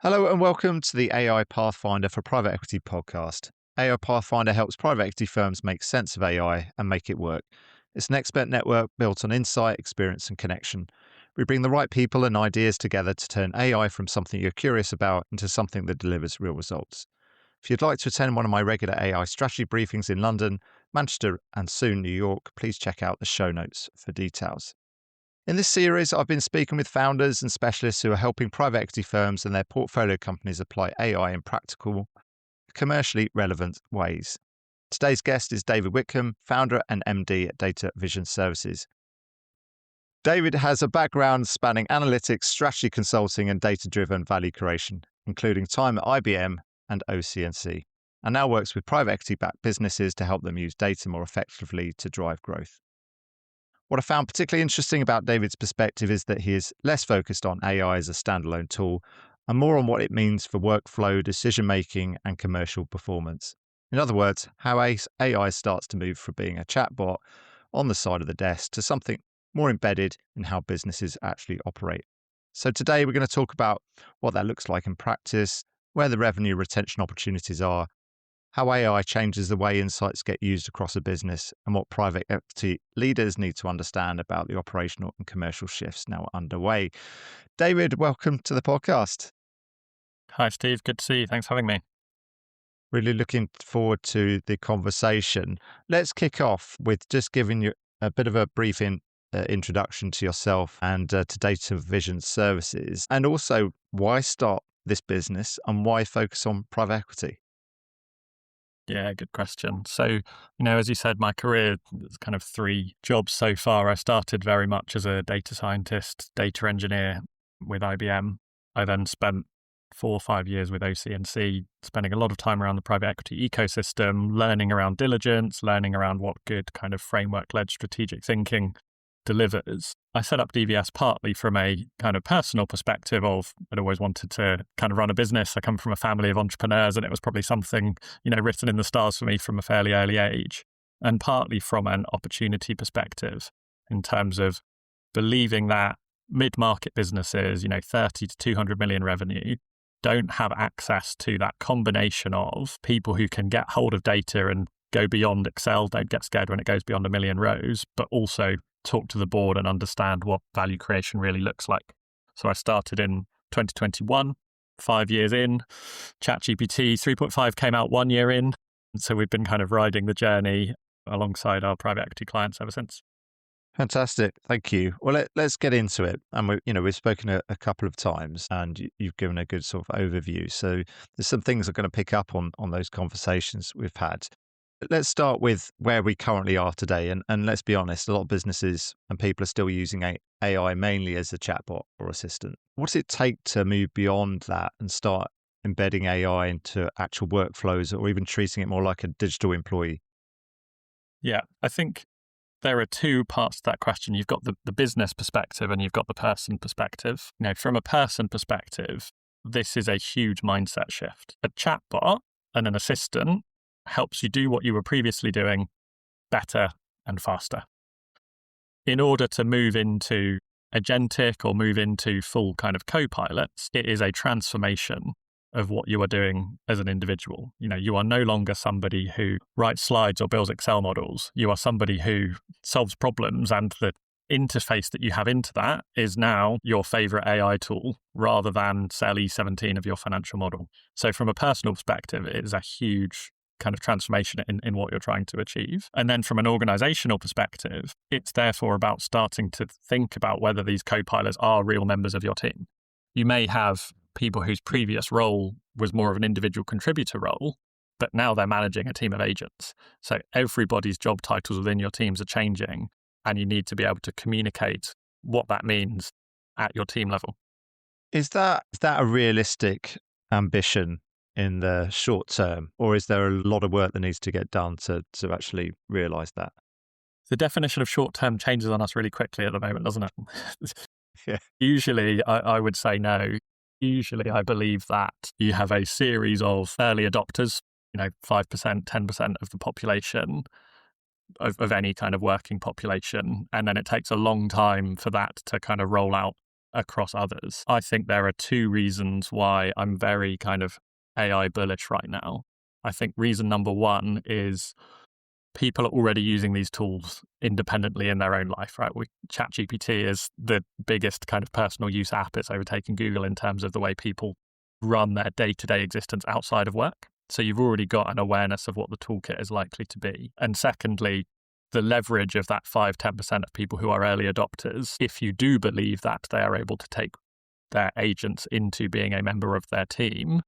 Hello and welcome to the AI Pathfinder for Private Equity podcast. AI Pathfinder helps private equity firms make sense of AI and make it work. It's an expert network built on insight, experience, and connection. We bring the right people and ideas together to turn AI from something you're curious about into something that delivers real results. If you'd like to attend one of my regular AI strategy briefings in London, Manchester, and soon New York, please check out the show notes for details. In this series, I've been speaking with founders and specialists who are helping private equity firms and their portfolio companies apply AI in practical, commercially relevant ways. Today's guest is David Whitcombe, founder and MD at Data Vision Services. David has a background spanning analytics, strategy consulting, and data-driven value creation, including time at IBM and OC&C, and now works with private equity-backed businesses to help them use data more effectively to drive growth. What I found particularly interesting about David's perspective is that he is less focused on AI as a standalone tool and more on what it means for workflow, decision-making, and commercial performance. In other words, how AI starts to move from being a chatbot on the side of the desk to something more embedded in how businesses actually operate. So today we're going to talk about what that looks like in practice, where the revenue retention opportunities are, how AI changes the way insights get used across a business, and what private equity leaders need to understand about the operational and commercial shifts now underway. David, welcome to the podcast. Hi, Steve. Good to see you. Thanks for having me. Really looking forward to the conversation. Let's kick off with just giving you a bit of a brief introduction to yourself and to Data Vision Services, and also why start this business and why focus on private equity. Yeah, good question. So, as you said, my career is kind of 3 jobs so far. I started very much as a data scientist, data engineer with IBM. I then spent 4 or 5 years with OC&C, spending a lot of time around the private equity ecosystem, learning around diligence, learning around what good kind of framework-led strategic thinking delivers. I set up DVS partly from a kind of personal perspective of I'd always wanted to kind of run a business. I come from a family of entrepreneurs, and it was probably something, written in the stars for me from a fairly early age, and partly from an opportunity perspective in terms of believing that mid-market businesses, 30 to 200 million revenue, don't have access to that combination of people who can get hold of data and go beyond Excel, don't get scared when it goes beyond a million rows, but also talk to the board and understand what value creation really looks like. So I started in 2021, 5 years in. ChatGPT 3.5 came out 1 year in. And so we've been kind of riding the journey alongside our private equity clients ever since. Fantastic. Thank you. Well, let's get into it. And we've spoken a couple of times and you've given a good sort of overview. So there's some things I'm going to pick up on those conversations we've had. Let's start with where we currently are today. And let's be honest, a lot of businesses and people are still using AI mainly as a chatbot or assistant. What does it take to move beyond that and start embedding AI into actual workflows or even treating it more like a digital employee? Yeah, I think there are 2 parts to that question. You've got the business perspective and you've got the person perspective. From a person perspective, this is a huge mindset shift. A chatbot and an assistant helps you do what you were previously doing better and faster. In order to move into agentic or move into full kind of co-pilots, it is a transformation of what you are doing as an individual. You are no longer somebody who writes slides or builds Excel models. You are somebody who solves problems, and the interface that you have into that is now your favorite AI tool rather than cell E17 of your financial model. So from a personal perspective, it is a huge kind of transformation in what you're trying to achieve. And then from an organizational perspective, it's therefore about starting to think about whether these co-pilots are real members of your team. You may have people whose previous role was more of an individual contributor role, but now they're managing a team of agents. So everybody's job titles within your teams are changing, and you need to be able to communicate what that means at your team level. Is that a realistic ambition in the short term, or is there a lot of work that needs to get done to actually realise that? The definition of short term changes on us really quickly at the moment, doesn't it? Yeah. Usually, I would say no. Usually, I believe that you have a series of early adopters, 5%, 10% of the population of any kind of working population. And then it takes a long time for that to kind of roll out across others. I think there are two reasons why I'm very kind of AI bullish right now. I think reason number one is people are already using these tools independently in their own life, right? ChatGPT is the biggest kind of personal use app. It's overtaken Google in terms of the way people run their day-to-day existence outside of work. So you've already got an awareness of what the toolkit is likely to be. And secondly, the leverage of that 5-10% of people who are early adopters, if you do believe that they are able to take their agents into being a member of their team,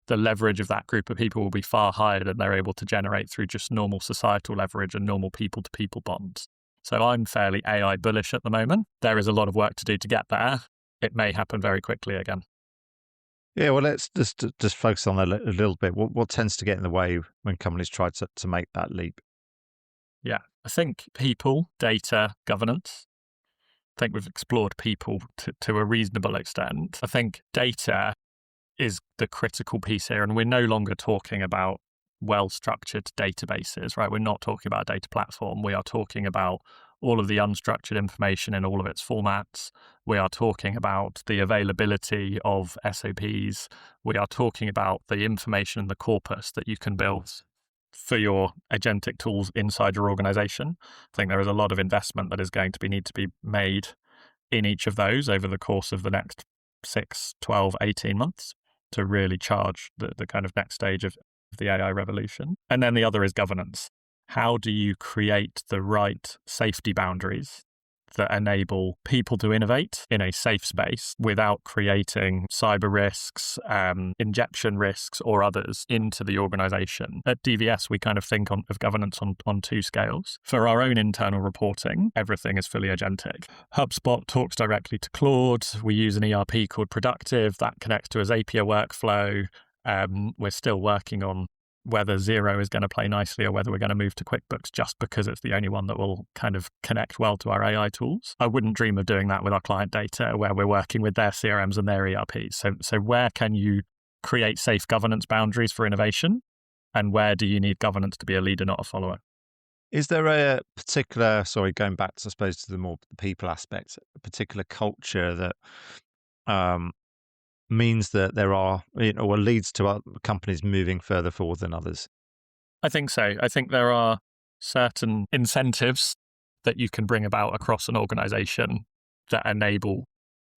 the leverage of that group of people will be far higher than they're able to generate through just normal societal leverage and normal people-to-people bonds. So I'm fairly AI bullish at the moment. There is a lot of work to do to get there. It may happen very quickly again. Yeah, well, let's just focus on that a little bit. What tends to get in the way when companies try to make that leap? Yeah, I think people, data, governance. I think we've explored people to a reasonable extent. I think data is the critical piece here, and we're no longer talking about well-structured databases, right? We're not talking about a data platform. We are talking about all of the unstructured information in all of its formats. We are talking about the availability of SOPs. We are talking about the information in the corpus that you can build for your agentic tools inside your organization. I think there is a lot of investment that is going to need to be made in each of those over the course of the next 6, 12, 18 months to really charge the kind of next stage of the AI revolution. And then the other is governance. How do you create the right safety boundaries that enable people to innovate in a safe space without creating cyber risks, injection risks, or others into the organization? At DVS, we kind of think of governance on two scales. For our own internal reporting, everything is fully agentic. HubSpot talks directly to Claude. We use an ERP called Productive that connects to a Zapier workflow. We're still working on whether Xero is going to play nicely or whether we're going to move to QuickBooks just because it's the only one that will kind of connect well to our AI tools. I wouldn't dream of doing that with our client data where we're working with their CRMs and their ERPs. So where can you create safe governance boundaries for innovation? And where do you need governance to be a leader, not a follower? Is there a particular, going back, I suppose, to the more people aspect, a particular culture that means that there are, or leads to companies moving further forward than others? I think so. I think there are certain incentives that you can bring about across an organization that enable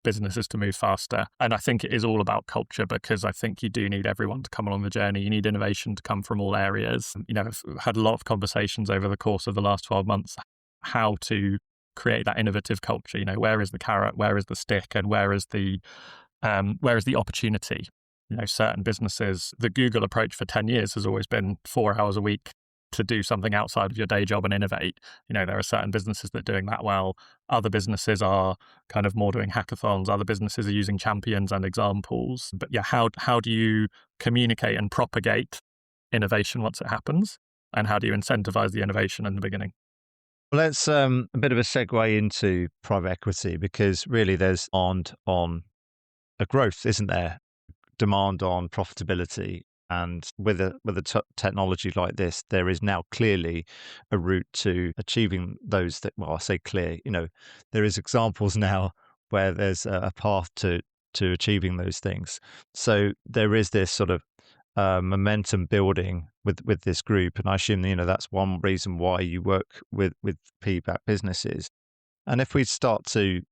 businesses to move faster. And I think it is all about culture, because I think you do need everyone to come along the journey. You need innovation to come from all areas. I've had a lot of conversations over the course of the last 12 months, how to create that innovative culture. Where is the carrot? Where is the stick? And where is the opportunity? Certain businesses, the Google approach for 10 years has always been 4 hours a week to do something outside of your day job and innovate. There are certain businesses that are doing that well. Other businesses are kind of more doing hackathons. Other businesses are using champions and examples. But yeah, how do you communicate and propagate innovation once it happens? And how do you incentivize the innovation in the beginning? Well, that's a bit of a segue into private equity, because really there's on a growth, isn't there? Demand on profitability. And with a technology like this, there is now clearly a route to achieving those I say clear, there is examples now where there's a path to achieving those things. So there is this sort of momentum building with this group. And I assume, that's one reason why you work with PE-backed businesses. And if we start to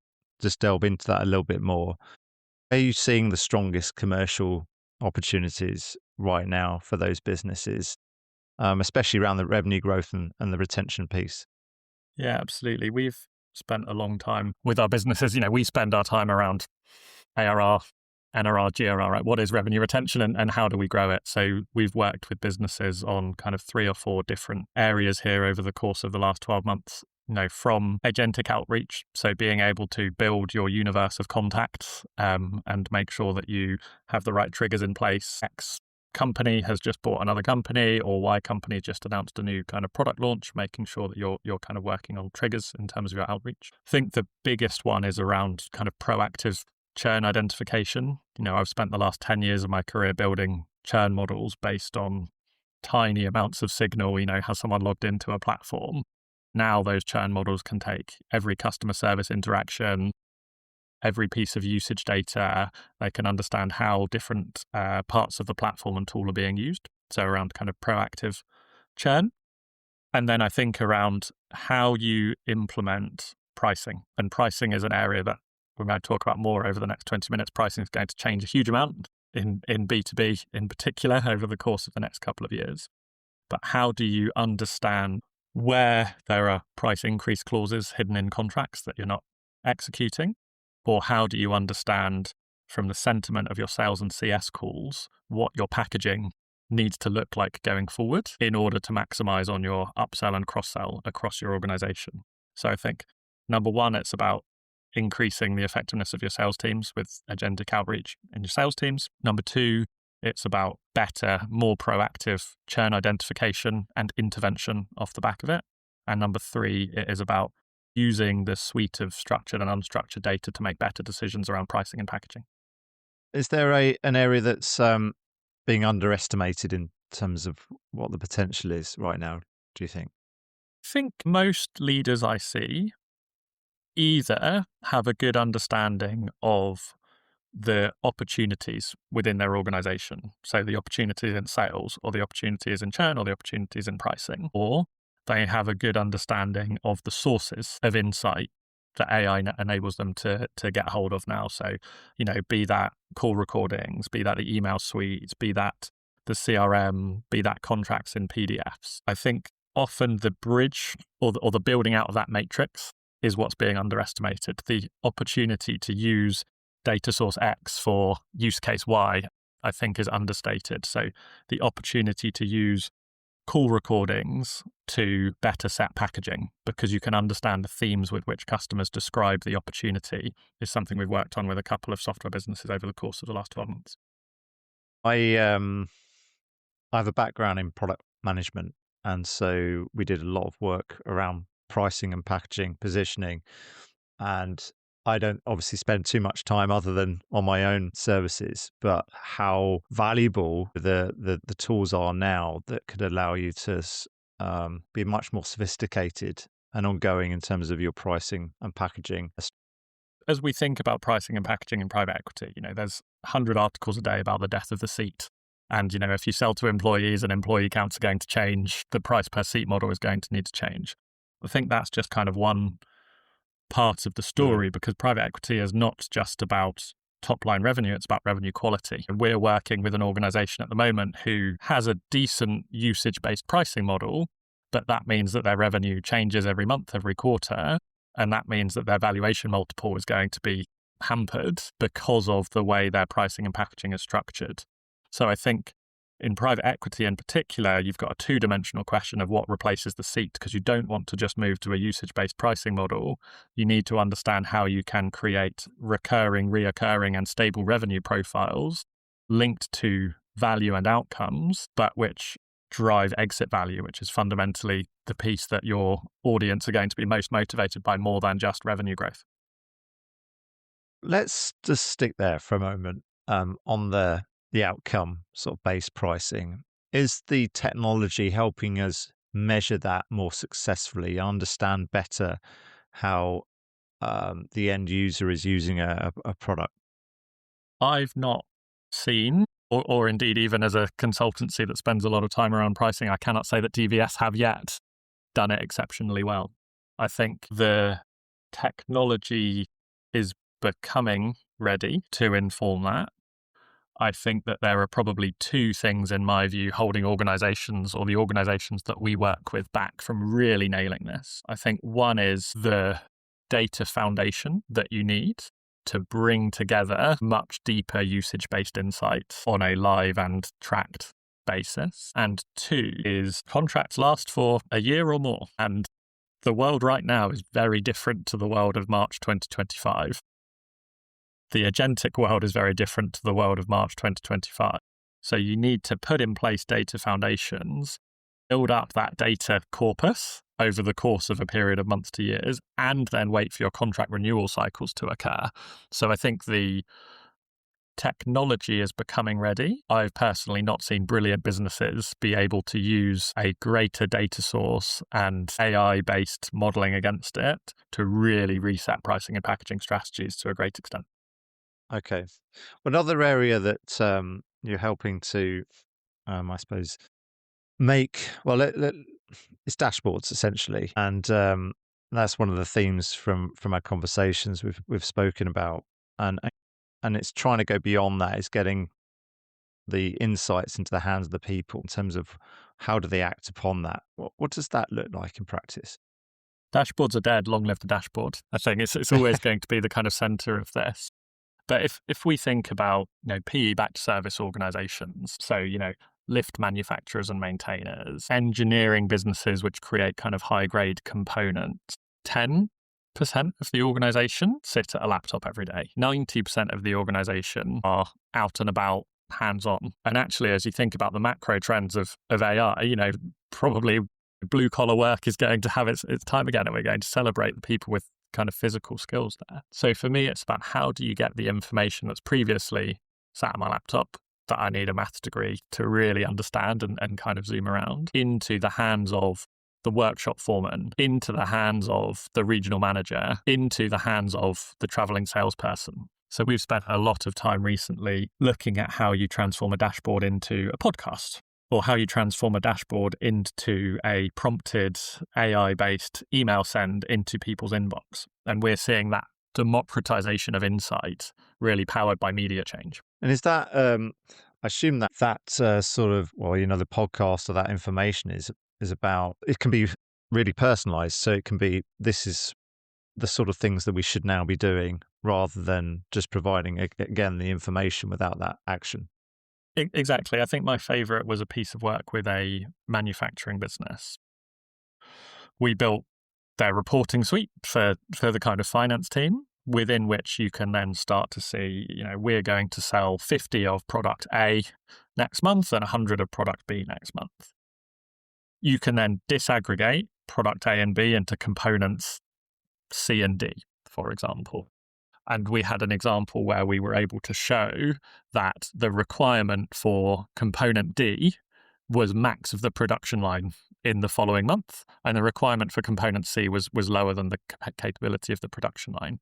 just delve into that a little bit more, are you seeing the strongest commercial opportunities right now for those businesses, especially around the revenue growth and the retention piece? Yeah, absolutely. We've spent a long time with our businesses. We spend our time around ARR, NRR, GRR, right? What is revenue retention and how do we grow it? So we've worked with businesses on kind of 3 or 4 different areas here over the course of the last 12 months. From agentic outreach, so being able to build your universe of contacts and make sure that you have the right triggers in place. X company has just bought another company, or Y company just announced a new kind of product launch, making sure that you're kind of working on triggers in terms of your outreach. I think the biggest one is around kind of proactive churn identification. I've spent the last 10 years of my career building churn models based on tiny amounts of signal. Has someone logged into a platform? Now those churn models can take every customer service interaction, every piece of usage data. They can understand how different parts of the platform and tool are being used. So around kind of proactive churn. And then I think around how you implement pricing. And pricing is an area that we're going to talk about more over the next 20 minutes. Pricing is going to change a huge amount in B2B in particular over the course of the next couple of years. But how do you understand where there are price increase clauses hidden in contracts that you're not executing? Or how do you understand from the sentiment of your sales and CS calls what your packaging needs to look like going forward in order to maximize on your upsell and cross-sell across your organization? So I think, number one, it's about increasing the effectiveness of your sales teams with agentic outreach in your sales teams. Number two, it's about better, more proactive churn identification and intervention off the back of it. And number three, it is about using the suite of structured and unstructured data to make better decisions around pricing and packaging. Is there an area that's being underestimated in terms of what the potential is right now, do you think? I think most leaders I see either have a good understanding of the opportunities within their organization. So the opportunities in sales, or the opportunities in churn, or the opportunities in pricing, or they have a good understanding of the sources of insight that AI enables them to get hold of now. So, be that call recordings, be that the email suites, be that the CRM, be that contracts in PDFs. I think often the bridge or the building out of that matrix is what's being underestimated. The opportunity to use data source X for use case Y, I think, is understated. So the opportunity to use call recordings to better set packaging, because you can understand the themes with which customers describe the opportunity, is something we've worked on with a couple of software businesses over the course of the last 12 months. I have a background in product management, and so we did a lot of work around pricing and packaging, positioning, and I don't obviously spend too much time other than on my own services, but how valuable the tools are now that could allow you to be much more sophisticated and ongoing in terms of your pricing and packaging. As we think about pricing and packaging in private equity, there's 100 articles a day about the death of the seat. And, if you sell to employees and employee counts are going to change, the price per seat model is going to need to change. I think that's just kind of one part of the story, because private equity is not just about top line revenue, it's about revenue quality. And we're working with an organization at the moment who has a decent usage-based pricing model, but that means that their revenue changes every month, every quarter. And that means that their valuation multiple is going to be hampered because of the way their pricing and packaging is structured. So I think in private equity in particular, you've got a two-dimensional question of what replaces the seat, because you don't want to just move to a usage-based pricing model. You need to understand how you can create reoccurring and stable revenue profiles linked to value and outcomes, but which drive exit value, which is fundamentally the piece that your audience are going to be most motivated by more than just revenue growth. Let's just stick there for a moment on the outcome sort of based pricing. Is the technology helping us measure that more successfully, understand better how the end user is using a product? I've not seen, or indeed even as a consultancy that spends a lot of time around pricing, I cannot say that DVS have yet done it exceptionally well. I think the technology is becoming ready to inform that. I think that there are probably two things, in my view, holding organizations, or the organizations that we work with, back from really nailing this. I think one is the data foundation that you need to bring together much deeper usage-based insights on a live and tracked basis. And two is contracts last for a year or more. And the world right now is very different to the world of March 2025. The agentic world is very different to the world of March 2025. So you need to put in place data foundations, build up that data corpus over the course of a period of months to years, and then wait for your contract renewal cycles to occur. So I think the technology is becoming ready. I've personally not seen brilliant businesses be able to use a greater data source and AI-based modeling against it to really reset pricing and packaging strategies to a great extent. Okay. Another area that you're helping to, I suppose, make it's dashboards essentially, and that's one of the themes from our conversations we've spoken about, and it's trying to go beyond that. It's getting the insights into the hands of the people in terms of how do they act upon that. What does that look like in practice? Dashboards are dead. Long live the dashboard. I think it's always going to be the kind of center of this. But if we think about, PE-backed service organizations, so, lift manufacturers and maintainers, engineering businesses which create kind of high-grade components, 10% of the organization sit at a laptop every day. 90% of the organization are out and about, hands-on. And actually, as you think about the macro trends of AI, probably blue-collar work is going to have its time again, and we're going to celebrate the people with kind of physical skills there. So for me, it's about how do you get the information that's previously sat on my laptop that I need a maths degree to really understand and kind of zoom around into the hands of the workshop foreman, into the hands of the regional manager, into the hands of the traveling salesperson. So we've spent a lot of time recently looking at how you transform a dashboard into a podcast, or how you transform a dashboard into a prompted AI-based email send into people's inbox. And we're seeing that democratization of insight really powered by media change. And is that, I assume that sort of, the podcast or that information is about, it can be really personalized. So it can be, this is the sort of things that we should now be doing, rather than just providing, again, the information without that action. Exactly. I think my favorite was a piece of work with a manufacturing business. We built their reporting suite for the kind of finance team, within which you can then start to see, we're going to sell 50 of product A next month and 100 of product B next month. You can then disaggregate product A and B into components C and D, for example. And we had an example where we were able to show that the requirement for component D was max of the production line in the following month, and the requirement for component C was lower than the capability of the production line.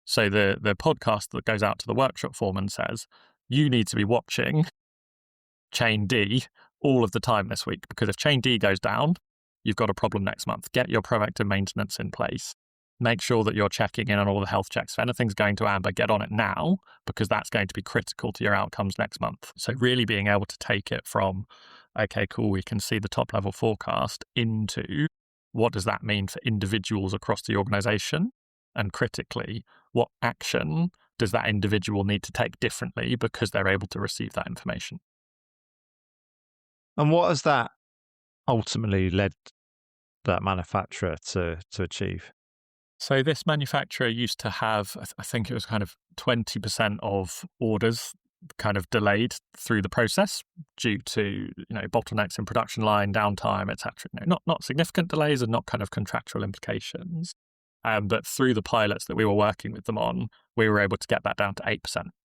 So the podcast that goes out to the workshop foreman says, you need to be watching chain D all of the time this week, because if chain D goes down, you've got a problem next month. Get your proactive maintenance in place. Make sure that you're checking in on all the health checks. If anything's going to amber, get on it now, because that's going to be critical to your outcomes next month. So really being able to take it from, okay, cool, we can see the top level forecast, into what does that mean for individuals across the organization? And critically, what action does that individual need to take differently because they're able to receive that information? And what has that ultimately led that manufacturer to achieve? So this manufacturer used to have, I think it was kind of 20% of orders kind of delayed through the process due to bottlenecks in production line, downtime, etc. Not significant delays and not kind of contractual implications. But through the pilots that we were working with them on, we were able to get that down to 8%.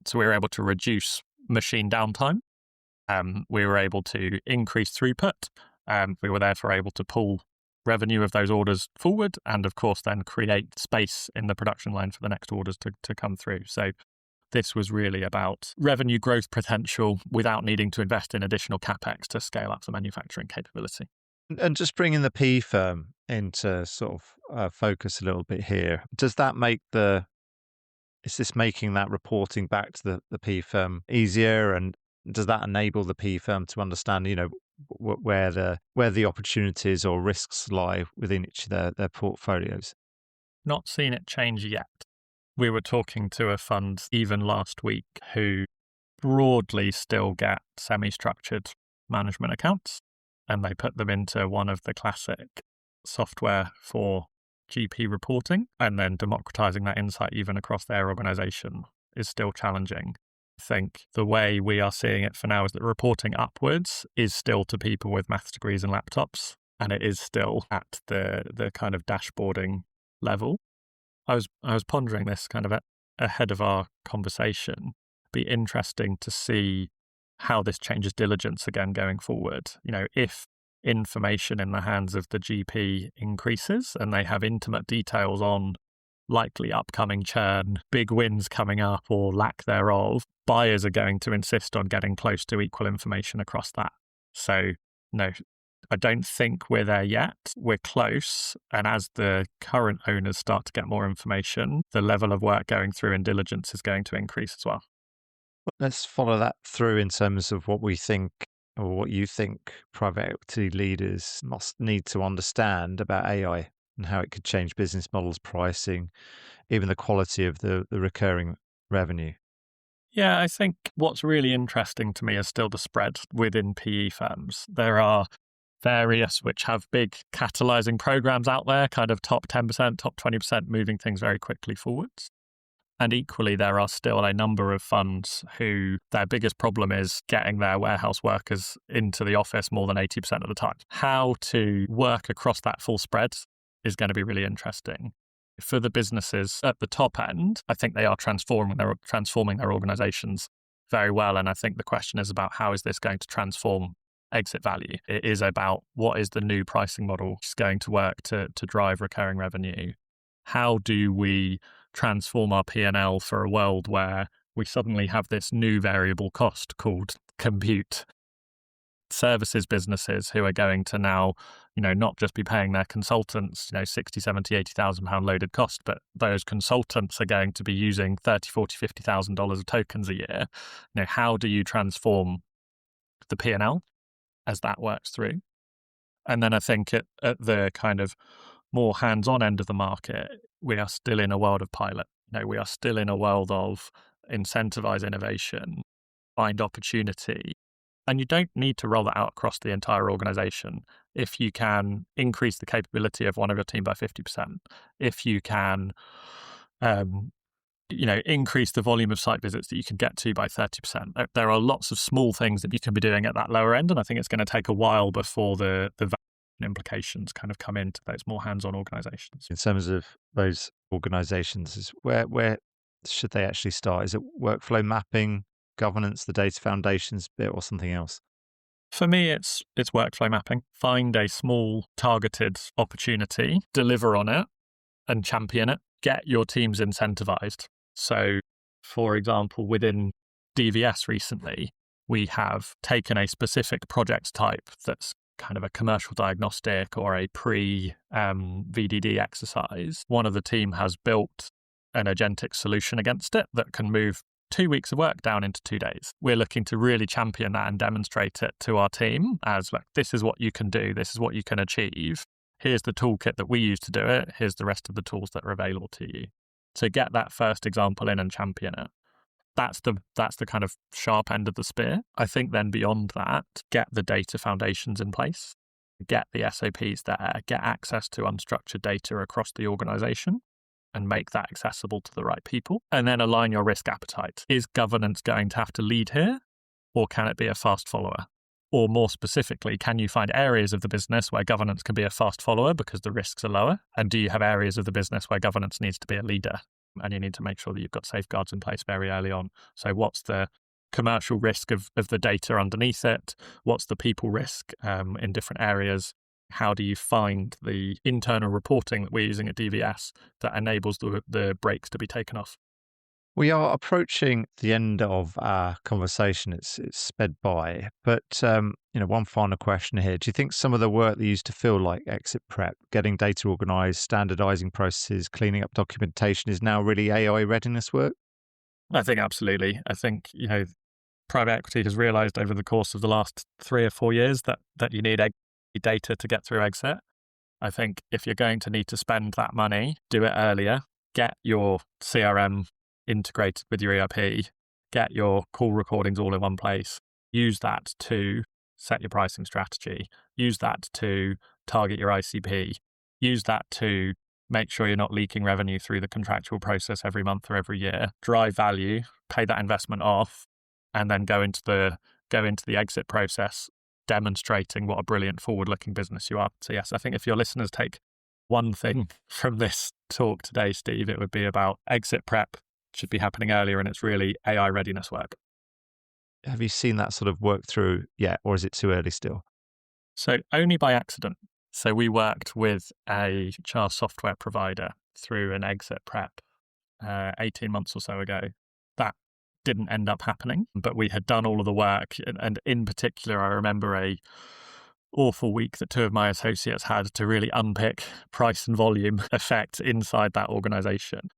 So we were able to reduce machine downtime. We were able to increase throughput. We were therefore able to pull revenue of those orders forward, and of course then create space in the production line for the next orders to come through. So this was really about revenue growth potential without needing to invest in additional capex to scale up the manufacturing capability. And just bringing the P firm into sort of focus a little bit here, does that make is this making that reporting back to the P firm easier, and does that enable the P firm to understand, where the opportunities or risks lie within each of their portfolios? Not seen it change yet. We were talking to a fund even last week who broadly still get semi-structured management accounts, and they put them into one of the classic software for GP reporting, and then democratizing that insight even across their organization is still challenging. I think the way we are seeing it for now is that reporting upwards is still to people with maths degrees and laptops, and it is still at the kind of dashboarding level. I was pondering this kind of ahead of our conversation. Be interesting to see how this changes diligence again going forward. If information in the hands of the GP increases and they have intimate details on likely upcoming churn, big wins coming up or lack thereof, buyers are going to insist on getting close to equal information across that. So, no, I don't think we're there yet. We're close. And as the current owners start to get more information, the level of work going through in diligence is going to increase as well. Let's follow that through in terms of what we think or what you think private equity leaders must need to understand about AI and how it could change business models, pricing, even the quality of the recurring revenue. Yeah, I think what's really interesting to me is still the spread within PE firms. There are various which have big catalyzing programs out there, kind of top 10%, top 20%, moving things very quickly forwards. And equally, there are still a number of funds who their biggest problem is getting their warehouse workers into the office more than 80% of the time. How to work across that full spread is going to be really interesting. For the businesses at the top end, I think they are transforming their organizations very well. And I think the question is about how is this going to transform exit value? It is about what is the new pricing model which is going to work to drive recurring revenue. How do we transform our P&L for a world where we suddenly have this new variable cost called compute? Services businesses who are going to now, not just be paying their consultants, 60, 70, 80,000 pound loaded cost, but those consultants are going to be using 30, 40, $50,000 of tokens a year. How do you transform the P&L as that works through? And then I think at the kind of more hands-on end of the market, we are still in a world of pilot. We are still in a world of incentivize innovation, find opportunity. And you don't need to roll that out across the entire organization. If you can increase the capability of one of your team by 50%, if you can, increase the volume of site visits that you can get to by 30%. There are lots of small things that you can be doing at that lower end. And I think it's going to take a while before the implications kind of come into those more hands-on organizations. In terms of those organizations, where should they actually start? Is it workflow mapping, governance, the data foundations bit, or something else? For me, it's workflow mapping. Find a small targeted opportunity, deliver on it, and champion it. Get your teams incentivized. So, for example, within DVS recently, we have taken a specific project type that's kind of a commercial diagnostic or a pre-VDD exercise. One of the team has built an agentic solution against it that can move 2 weeks of work down into 2 days. We're looking to really champion that and demonstrate it to our team as like, this is what you can do, this is what you can achieve. Here's the toolkit that we use to do it. Here's the rest of the tools that are available to you. So get that first example in and champion it. That's the kind of sharp end of the spear. I think then beyond that, get the data foundations in place, get the SOPs there, get access to unstructured data across the organization and make that accessible to the right people. And then align your risk appetite. Is governance going to have to lead here, or can it be a fast follower? Or more specifically, can you find areas of the business where governance can be a fast follower because the risks are lower? And do you have areas of the business where governance needs to be a leader? And you need to make sure that you've got safeguards in place very early on. So what's the commercial risk of the data underneath it? What's the people risk in different areas? How do you find the internal reporting that we're using at DVS that enables the brakes to be taken off? We are approaching the end of our conversation. It's sped by, but one final question here. Do you think some of the work that used to feel like exit prep, getting data organized, standardizing processes, cleaning up documentation is now really AI readiness work? I think absolutely. I think, private equity has realized over the course of the last 3 or 4 years that you need data to get through exit. I think if you're going to need to spend that money, do it earlier. Get your CRM integrated with your ERP, get your call recordings all in one place. Use that to set your pricing strategy. Use that to target your ICP. Use that to make sure you're not leaking revenue through the contractual process every month or every year. Drive value, pay that investment off, and then go into the exit process, demonstrating what a brilliant forward-looking business you are. So yes, I think if your listeners take one thing from this talk today, Steve, it would be about exit prep. should be happening earlier, and it's really AI readiness work. Have you seen that sort of work through yet, or is it too early still? So only by accident. So we worked with a HR software provider through an exit prep 18 months or so ago. That didn't end up happening, but we had done all of the work. And in particular, I remember a awful week that two of my associates had to really unpick price and volume effect inside that organization.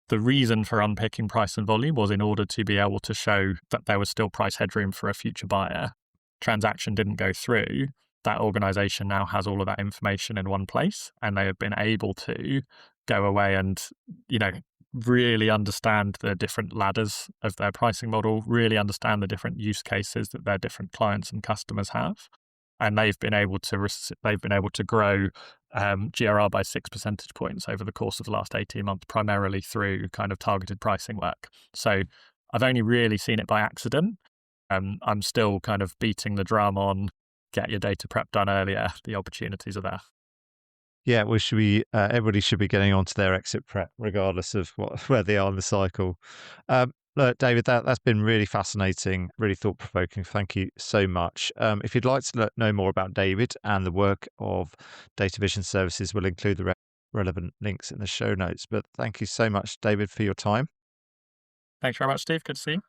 The reason for unpicking price and volume was in order to be able to show that there was still price headroom for a future buyer. Transaction didn't go through. That organization now has all of that information in one place, and they have been able to go away and, really understand the different ladders of their pricing model, really understand the different use cases that their different clients and customers have. And they've been able to grow GRR by 6 percentage points over the course of the last 18 months, primarily through kind of targeted pricing work. So I've only really seen it by accident. I'm still kind of beating the drum on get your data prep done earlier. The opportunities are there. Yeah, everybody should be getting onto their exit prep, regardless of where they are in the cycle. Look, David, that's been really fascinating, really thought provoking. Thank you so much. If you'd like to know more about David and the work of Data Vision Services, we'll include the relevant links in the show notes. But thank you so much, David, for your time. Thanks very much, Steve. Good to see you.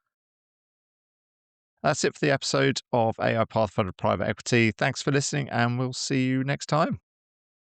That's it for the episode of AI Pathfinder Private Equity. Thanks for listening, and we'll see you next time.